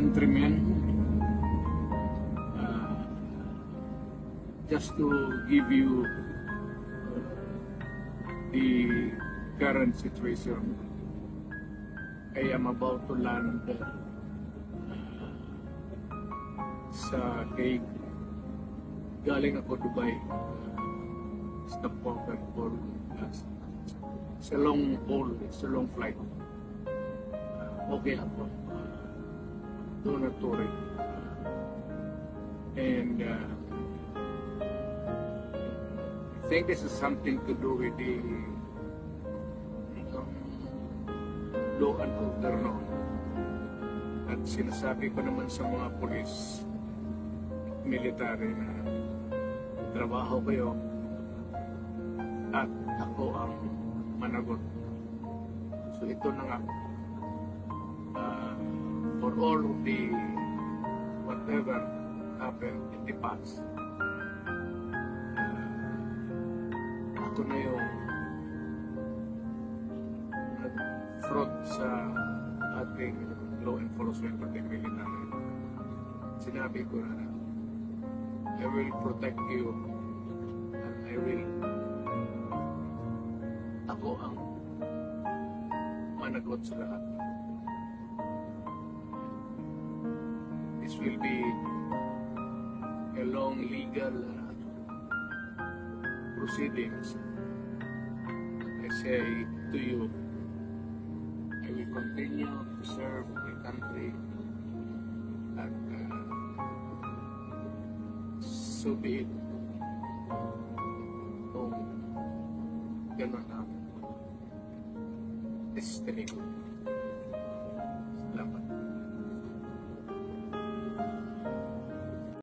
countrymen, just to give you the current situation. I am about to land sa Hague. Galing ako Dubai, stopover for it's a long haul, it's a long flight. Okay lang po. Do not worry. And I think this is something to do with the law and order noon. At sinasabi ko naman sa mga polis, military na trabaho kayo at ako ang managot. So ito na nga, for all of the whatever happened in the past, ako na yung nag-front sa ating law enforcement at military. Sinabi ko na I will protect you and ako ang managot sa lahat. This will be a long legal proceedings. I say to you, I will continue to serve my country and so be it. Kung gano'n ang destiny ko.